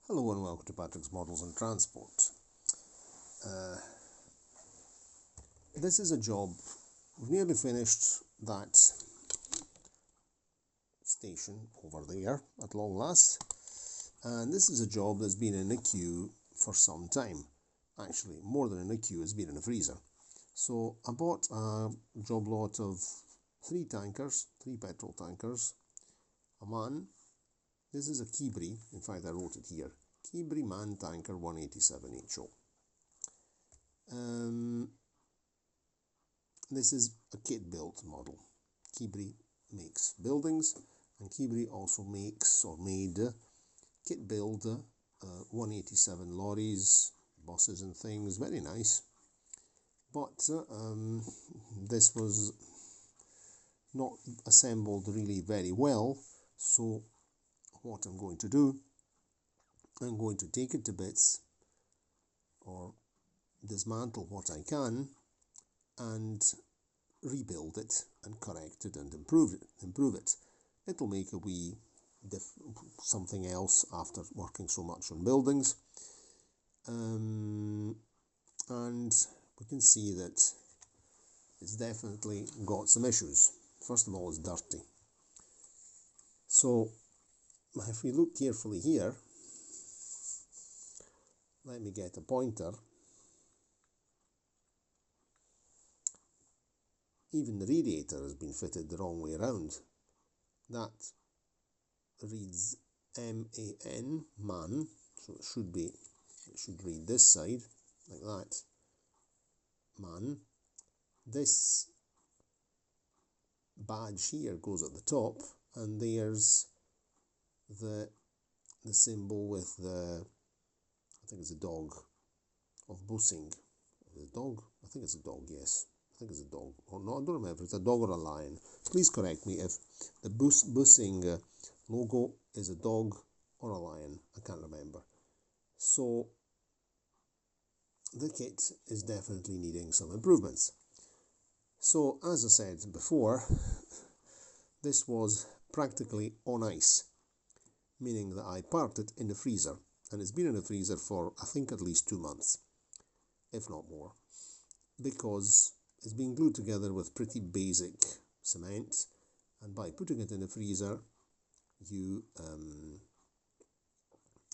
Hello and welcome to Patrick's Models and Transport. This is a job, we've nearly finished that station over there at long last, and this is a job that's been in a queue for some time. Actually, more than in a queue, it's been in a freezer. So I bought a job lot of three petrol tankers, a man. This is a Kibri, in fact I wrote it here, Kibri man tanker 187 HO. This is a kit built model. Kibri makes buildings, and Kibri also makes or made kit build 187 lorries, buses and things, very nice. But this was not assembled really very well, so what I'm going to do, I'm going to take it to bits or dismantle what I can and rebuild it and correct it and improve it. It'll make a wee something else after working so much on buildings, and we can see that it's definitely got some issues. First of all, it's dirty. So if we look carefully here, let me get a pointer. Even the radiator has been fitted the wrong way around. That reads M-A-N, man, so it should read this side, like that, man. This badge here goes at the top, and there's the symbol with the, I think it's a dog, of bussing. Is it a dog? I think it's a dog, yes. I think it's a dog. Or no, I don't remember if it's a dog or a lion. Please correct me if the bussing logo is a dog or a lion. I can't remember. So the kit is definitely needing some improvements. So as I said before, this was practically on ice, meaning that I parked it in the freezer, and it's been in the freezer for I think at least 2 months, if not more, because it's been glued together with pretty basic cement, and by putting it in the freezer you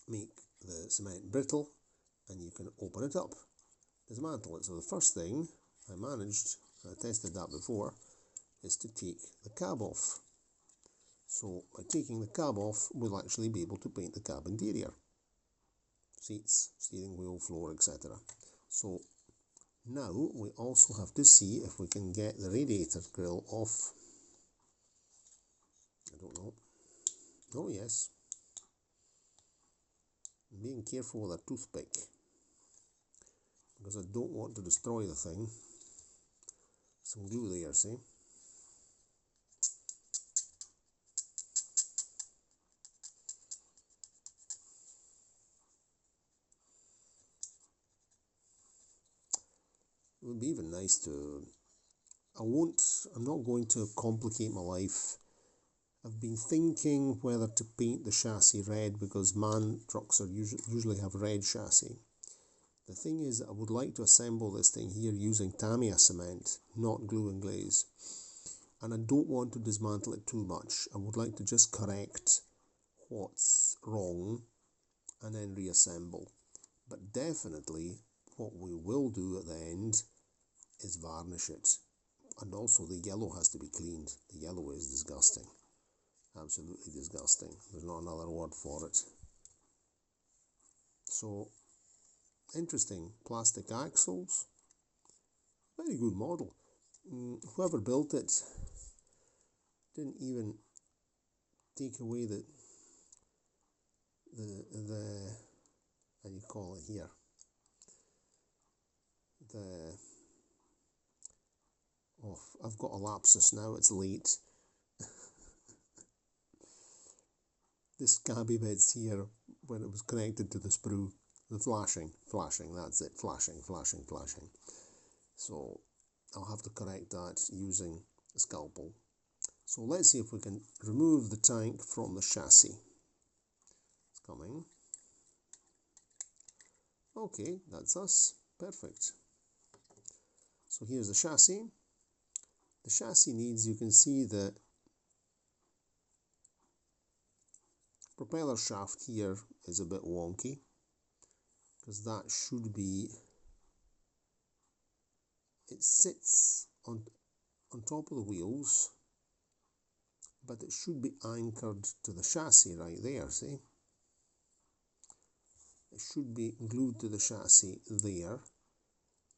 make the cement brittle and you can open it up, dismantle it. So the first thing I managed, I tested that before, is to take the cab off. So by taking the cab off, we'll actually be able to paint the cab interior, seats, steering wheel, floor, etc. So now we also have to see if we can get the radiator grill off. I don't know. Oh yes. I'm being careful with a toothpick because I don't want to destroy the thing. Some glue there, see? It would be even nice to, I'm not going to complicate my life. I've been thinking whether to paint the chassis red because MAN trucks are usually have red chassis. The thing is, I would like to assemble this thing here using Tamiya cement, not glue and glaze. And I don't want to dismantle it too much. I would like to just correct what's wrong and then reassemble. But definitely what we will do at the end is varnish it. And also the yellow has to be cleaned. The yellow is disgusting. Absolutely disgusting. There's not another word for it. So, interesting. Plastic axles. Very good model. Whoever built it didn't even take away the how do you call it here? I've got a lapsus now, it's late. This cabby bits here, when it was connected to the sprue, the flashing, that's it, flashing. So I'll have to correct that using a scalpel. So let's see if we can remove the tank from the chassis. It's coming. Okay, that's us. Perfect. So here's the chassis. The chassis needs, you can see the propeller shaft here is a bit wonky, because that should be, it sits on top of the wheels, but it should be anchored to the chassis right there, see? It should be glued to the chassis there.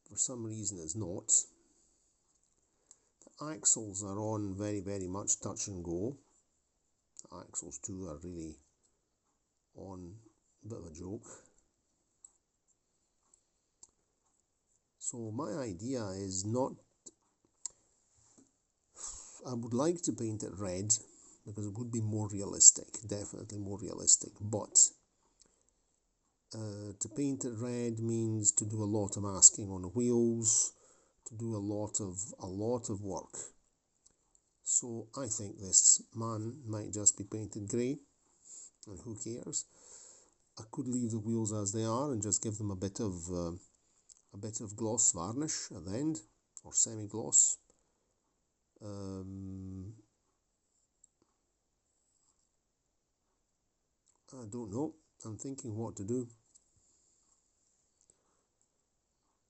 For some reason it's not. The axles are on very much touch and go. The axles too are really on, a bit of a joke. So my idea is not, I would like to paint it red because it would be more realistic, definitely more realistic, but to paint it red means to do a lot of masking on the wheels, to do a lot of work. So I think this man might just be painted grey, and who cares? I could leave the wheels as they are and just give them a bit of gloss varnish at the end, or semi-gloss. I don't know. I'm thinking what to do.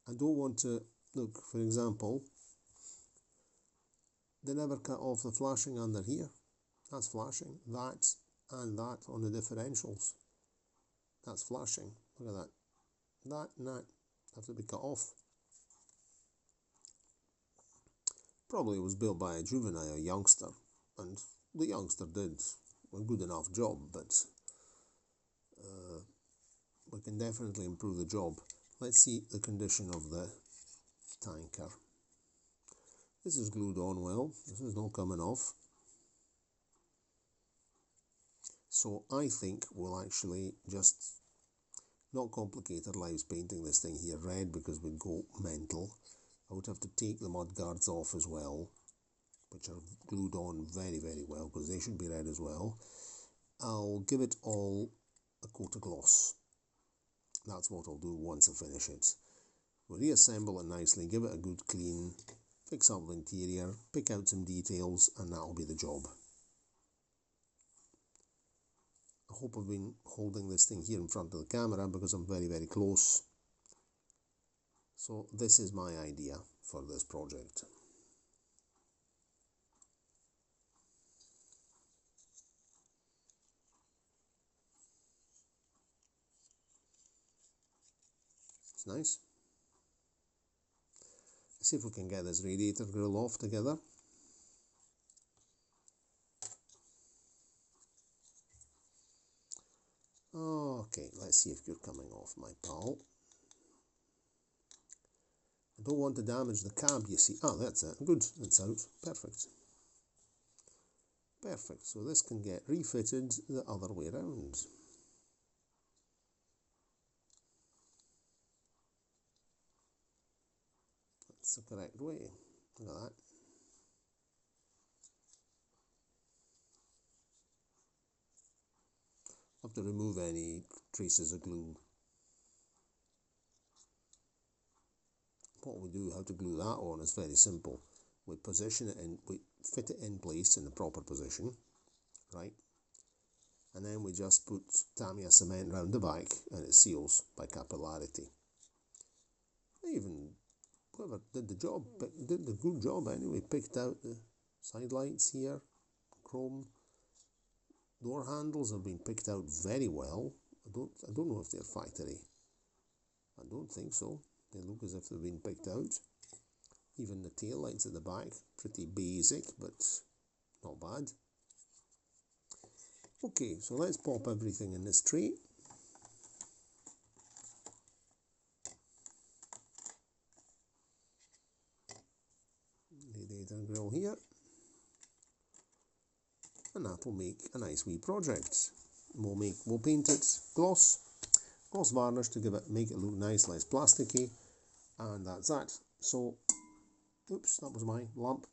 I don't want to, look, for example, they never cut off the flashing under here. That's flashing. That and that on the differentials. That's flashing. Look at that. That and that have to be cut off. Probably was built by a juvenile, a youngster, and the youngster did a good enough job, but we can definitely improve the job. Let's see the condition of the tanker. This is glued on well. This is not coming off. So I think we'll actually just not complicate our lives painting this thing here red, because we'd go mental. I would have to take the mud guards off as well, which are glued on very well, because they should be red as well. I'll give it all a coat of gloss. That's what I'll do once I finish it. We'll reassemble it nicely, give it a good clean, fix up the interior, pick out some details, and that'll be the job. I hope I've been holding this thing here in front of the camera because I'm very close. So this is my idea for this project. It's nice. Let's see if we can get this radiator grill off together. Okay, let's see if you're coming off, my pal. I don't want to damage the cab, you see. Oh, that's it. Good, it's out. Perfect. Perfect. So this can get refitted the other way around. That's the correct way. Look at that. Have to remove any traces of glue. What we do, how to glue that on, is very simple. We position it in, we fit it in place in the proper position, right? And then we just put Tamiya cement round the back and it seals by capillarity. Even whoever did the job, did the good job anyway, picked out the side lights here, chrome. Door handles have been picked out very well. I don't know if they're factory. I don't think so. They look as if they've been picked out. Even the tail lights at the back, pretty basic, but not bad. Okay, so let's pop everything in this tray. Radiator grill here. And that will make a nice wee project. We'll paint it gloss varnish to make it look nice, less plasticky, and that's that. So, oops, that was my lamp.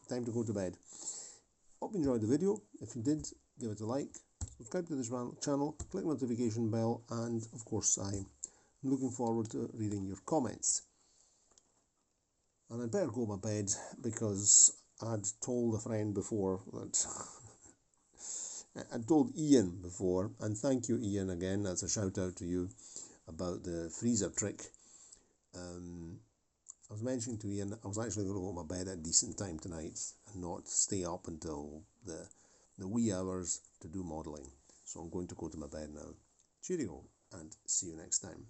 Time to go to bed. Hope you enjoyed the video. If you did, give it a like, subscribe to this channel, click the notification bell, and of course I'm looking forward to reading your comments. And I'd better go to bed because I'd told a friend before that I'd told Ian before, and thank you Ian again, that's a shout out to you about the freezer trick. I was mentioning to Ian I was actually going to go to my bed at a decent time tonight and not stay up until the wee hours to do modelling. So I'm going to go to my bed now. Cheerio, and see you next time.